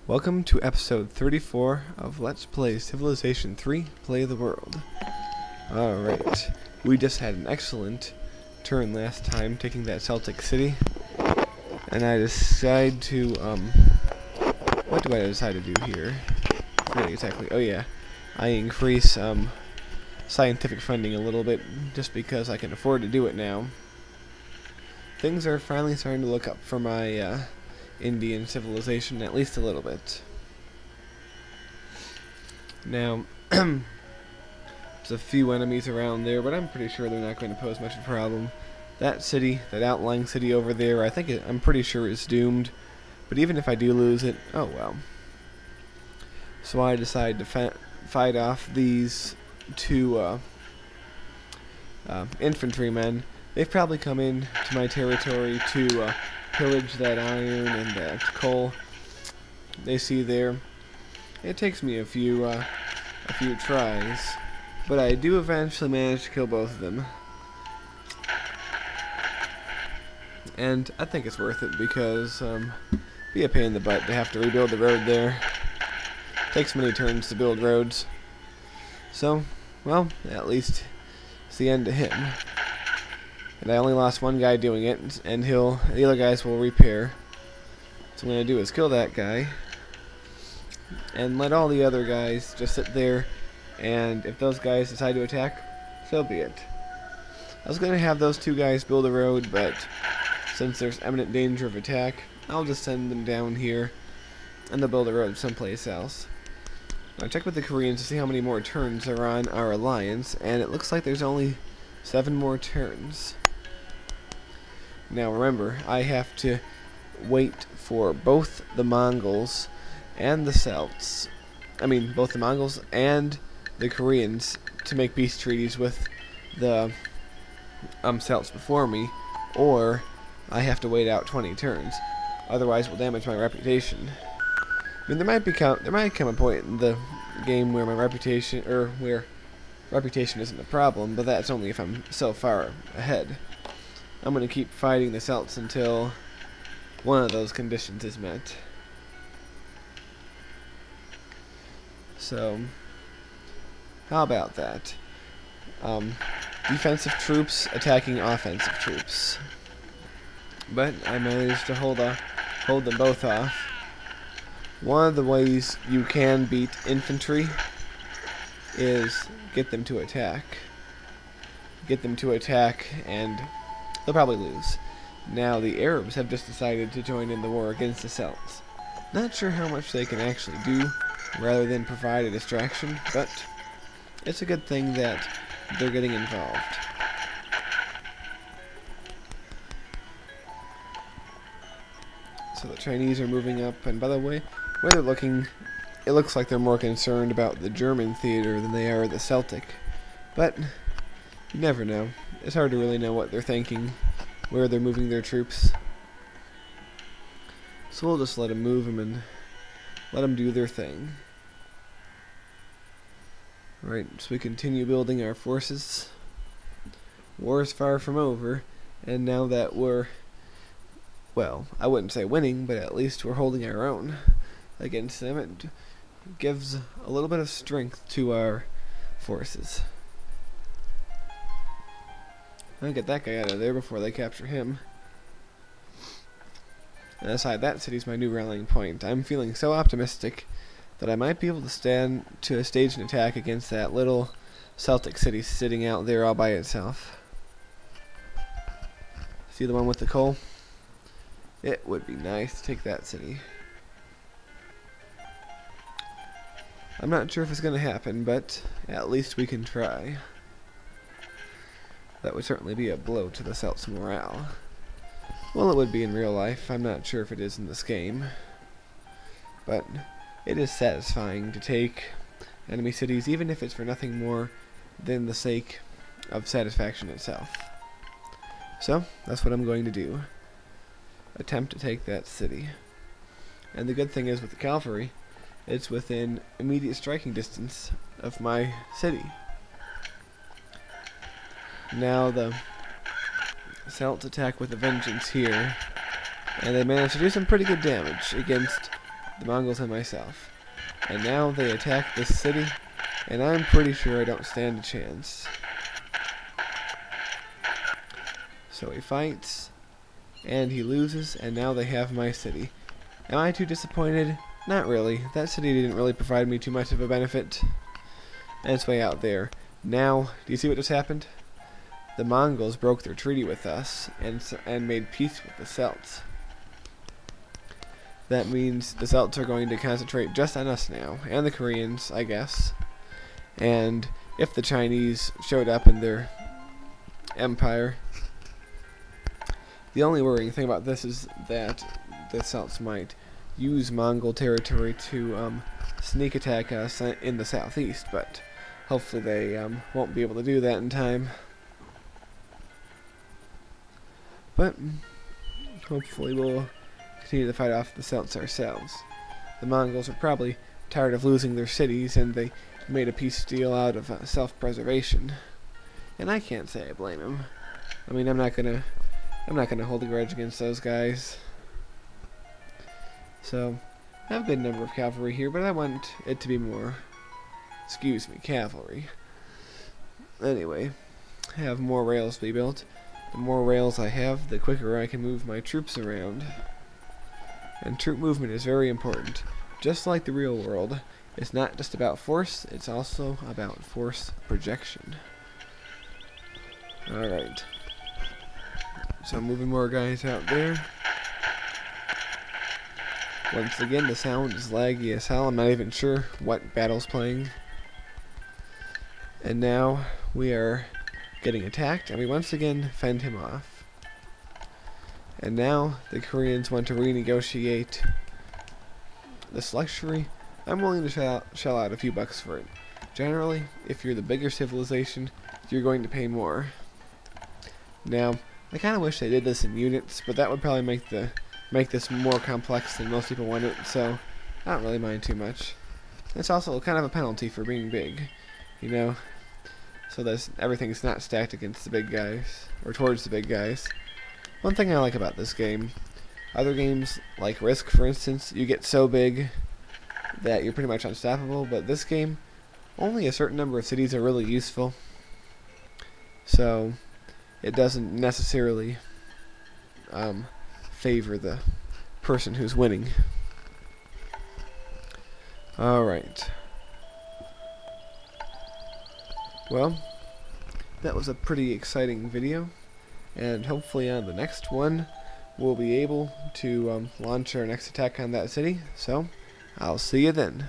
Welcome to episode 34 of Let's Play Civilization 3 Play the World. Alright, we just had an excellent turn last time taking that Celtic city, and I decide to, what do I decide to do here? Not exactly, oh yeah, I increase, scientific funding a little bit, just because I can afford to do it now. Things are finally starting to look up for my, Indian civilization, at least a little bit. Now, there's a few enemies around there, but I'm pretty sure they're not going to pose much of a problem. That city, that outlying city over there, I'm pretty sure is doomed. But even if I do lose it, oh well. So I decide to fight off these two infantrymen. They've probably come in to my territory to pillage that iron and that coal they see there. It takes me a few tries, but I do eventually manage to kill both of them. And I think it's worth it because be a pain in the butt to have to rebuild the road there. Takes many turns to build roads. So, well, at least it's the end to him. And I only lost one guy doing it, and the other guys will repair. So what I'm going to do is kill that guy, and let all the other guys just sit there, and if those guys decide to attack, so be it. I was going to have those two guys build a road, but since there's imminent danger of attack, I'll just send them down here, and they'll build a road someplace else. I checked with the Koreans to see how many more turns are on our alliance, and it looks like there's only 7 more turns. Now remember, I have to wait for both the Mongols and the Celts, both the Mongols and the Koreans to make peace treaties with the Celts before me, or I have to wait out 20 turns. Otherwise it will damage my reputation. There might come a point in the game where reputation isn't a problem, but that's only if I'm so far ahead. I'm going to keep fighting the Celts until one of those conditions is met. So, how about that? Defensive troops attacking offensive troops. But I managed to hold them both off. One of the ways you can beat infantry is get them to attack. And they'll probably lose. Now the Arabs have just decided to join in the war against the Celts. Not sure how much they can actually do rather than provide a distraction, but it's a good thing that they're getting involved. So the Chinese are moving up, and by the way, where they're looking, it looks like they're more concerned about the German theater than they are the Celtic. But you never know. It's hard to really know what they're thinking, where they're moving their troops. So we'll just let them move them and let them do their thing. Right, so we continue building our forces. War is far from over, and now that we're, well, I wouldn't say winning, but at least we're holding our own against them. It gives a little bit of strength to our forces. I'll get that guy out of there before they capture him. And aside, that city's my new rallying point. I'm feeling so optimistic that I might be able to stage an attack against that little Celtic city sitting out there all by itself. See the one with the coal? It would be nice to take that city. I'm not sure if it's going to happen, but at least we can try. That would certainly be a blow to the Celts' morale. Well, it would be in real life. I'm not sure if it is in this game. But it is satisfying to take enemy cities, even if it's for nothing more than the sake of satisfaction itself. So, that's what I'm going to do. Attempt to take that city. And the good thing is with the cavalry, it's within immediate striking distance of my city. Now the Celts attack with a vengeance here, and they managed to do some pretty good damage against the Mongols and myself. And now they attack this city, and I'm pretty sure I don't stand a chance. So he fights, and he loses, and now they have my city. Am I too disappointed? Not really. That city didn't really provide me too much of a benefit. And it's way out there. Now, do you see what just happened? The Mongols broke their treaty with us and made peace with the Celts. That means the Celts are going to concentrate just on us now, and the Koreans, I guess. And if the Chinese showed up in their empire, the only worrying thing about this is that the Celts might use Mongol territory to sneak attack us in the southeast, but hopefully they won't be able to do that in time. But hopefully we'll continue to fight off the Celts ourselves. The Mongols are probably tired of losing their cities, and they made a peace deal out of self-preservation. And I can't say I blame them. I mean, I'm not gonna hold a grudge against those guys. So, I have a good number of cavalry here, but I want it to be more, cavalry. Anyway, I have more rails to be built. The more rails I have, the quicker I can move my troops around. And troop movement is very important. Just like the real world, it's not just about force, it's also about force projection. Alright. So I'm moving more guys out there. Once again, the sound is laggy as hell. I'm not even sure what battle's playing. And now we are getting attacked, and we once again fend him off. And now the Koreans want to renegotiate this luxury. I'm willing to shell out a few bucks for it. Generally, if you're the bigger civilization, you're going to pay more. Now, I kind of wish they did this in units, but that would probably make this more complex than most people want it, so I don't really mind too much. It's also kind of a penalty for being big, you know, so that everything's not stacked against the big guys, or towards the big guys. One thing I like about this game, other games like Risk, for instance, you get so big that you're pretty much unstoppable, but this game, only a certain number of cities are really useful, so it doesn't necessarily favor the person who's winning. Alright. Well, that was a pretty exciting video, and hopefully on the next one we'll be able to launch our next attack on that city, so I'll see you then.